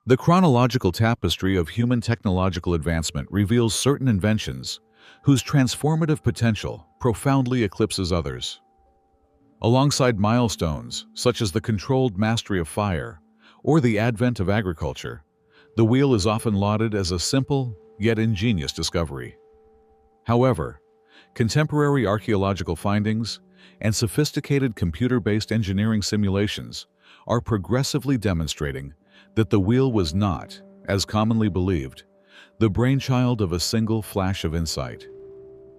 The chronological tapestry of human technological advancement reveals certain inventions whose transformative potential profoundly eclipses others. Alongside milestones such as the controlled mastery of fire or the advent of agriculture, the wheel is often lauded as a simple yet ingenious discovery. However, contemporary archaeological findings and sophisticated computer-based engineering simulations are progressively demonstrating that the wheel was not, as commonly believed, the brainchild of a single flash of insight,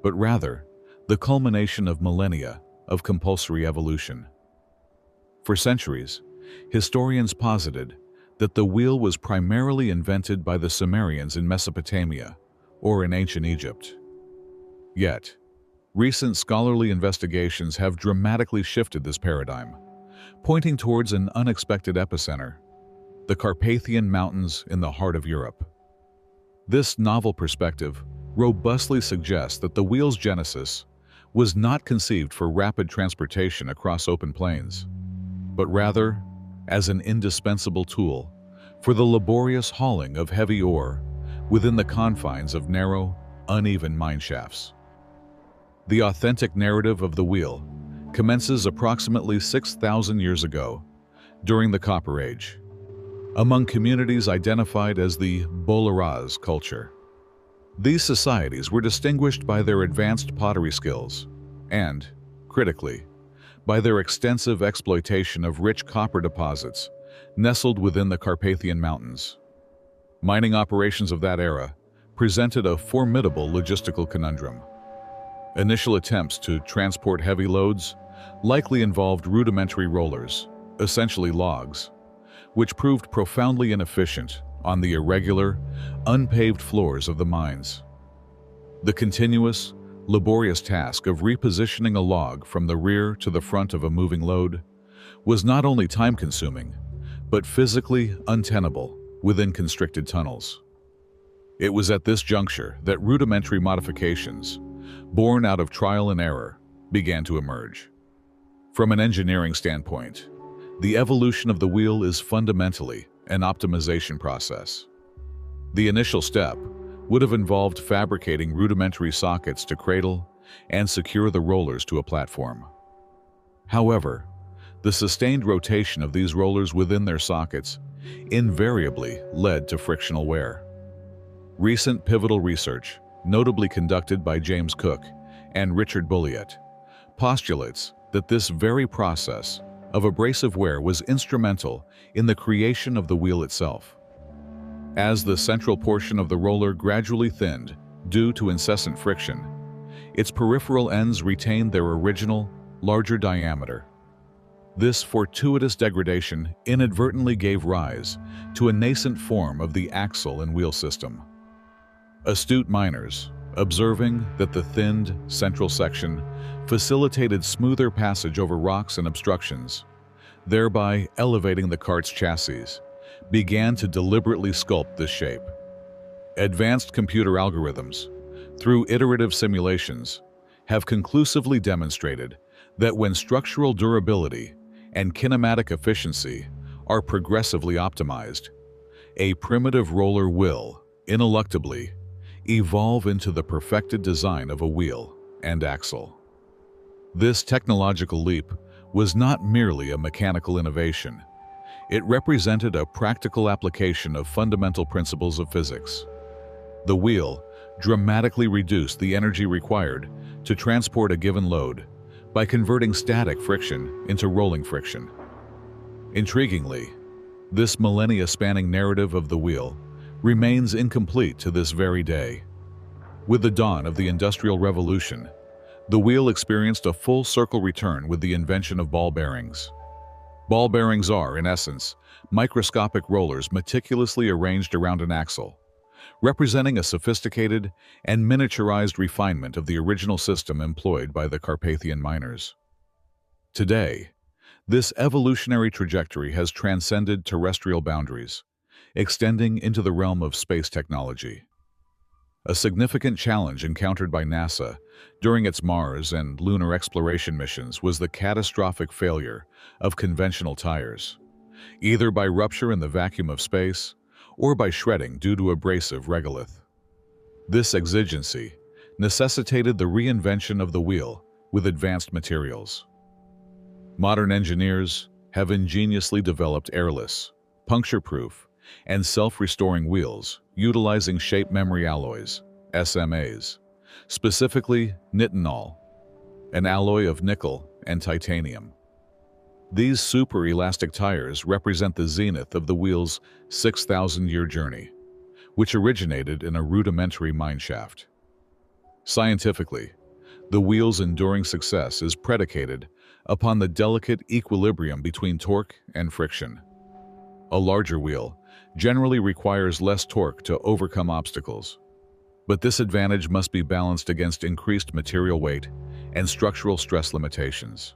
but rather the culmination of millennia of compulsory evolution. For centuries, historians posited that the wheel was primarily invented by the Sumerians in Mesopotamia or in ancient Egypt. Yet, recent scholarly investigations have dramatically shifted this paradigm, pointing towards an unexpected epicenter: the Carpathian Mountains in the heart of Europe. This novel perspective robustly suggests that the wheel's genesis was not conceived for rapid transportation across open plains, but rather as an indispensable tool for the laborious hauling of heavy ore within the confines of narrow, uneven mine shafts. The authentic narrative of the wheel commences approximately 6,000 years ago, during the Copper Age, among communities identified as the Boleráz culture. These societies were distinguished by their advanced pottery skills and, critically, by their extensive exploitation of rich copper deposits nestled within the Carpathian Mountains. Mining operations of that era presented a formidable logistical conundrum. Initial attempts to transport heavy loads likely involved rudimentary rollers, essentially logs, which proved profoundly inefficient on the irregular, unpaved floors of the mines. The continuous, laborious task of repositioning a log from the rear to the front of a moving load was not only time-consuming, but physically untenable within constricted tunnels. It was at this juncture that rudimentary modifications, born out of trial and error, began to emerge. From an engineering standpoint, the evolution of the wheel is fundamentally an optimization process. The initial step would have involved fabricating rudimentary sockets to cradle and secure the rollers to a platform. However, the sustained rotation of these rollers within their sockets invariably led to frictional wear. Recent pivotal research, notably conducted by James Cook and Richard Bulliet, postulates that this very process of abrasive wear was instrumental in the creation of the wheel itself. As the central portion of the roller gradually thinned due to incessant friction, its peripheral ends retained their original, larger diameter. This fortuitous degradation inadvertently gave rise to a nascent form of the axle and wheel system. Astute miners, observing that the thinned central section facilitated smoother passage over rocks and obstructions, thereby elevating the cart's chassis, began to deliberately sculpt this shape. Advanced computer algorithms, through iterative simulations, have conclusively demonstrated that when structural durability and kinematic efficiency are progressively optimized, a primitive roller will, ineluctably, evolve into the perfected design of a wheel and axle. This technological leap was not merely a mechanical innovation. It represented a practical application of fundamental principles of physics. The wheel dramatically reduced the energy required to transport a given load by converting static friction into rolling friction. Intriguingly, this millennia-spanning narrative of the wheel remains incomplete to this very day. With the dawn of the Industrial Revolution, the wheel experienced a full circle return with the invention of ball bearings. Ball bearings are, in essence, microscopic rollers meticulously arranged around an axle, representing a sophisticated and miniaturized refinement of the original system employed by the Carpathian miners. Today, this evolutionary trajectory has transcended terrestrial boundaries, extending into the realm of space technology. A significant challenge encountered by NASA during its Mars and lunar exploration missions was the catastrophic failure of conventional tires, either by rupture in the vacuum of space or by shredding due to abrasive regolith. This exigency necessitated the reinvention of the wheel with advanced materials. Modern engineers have ingeniously developed airless, puncture-proof, and self-restoring wheels utilizing shape memory alloys, SMAs, specifically nitinol, an alloy of nickel and titanium. These super-elastic tires represent the zenith of the wheel's 6,000-year journey, which originated in a rudimentary mineshaft. Scientifically, the wheel's enduring success is predicated upon the delicate equilibrium between torque and friction. A larger wheel generally requires less torque to overcome obstacles, but this advantage must be balanced against increased material weight and structural stress limitations.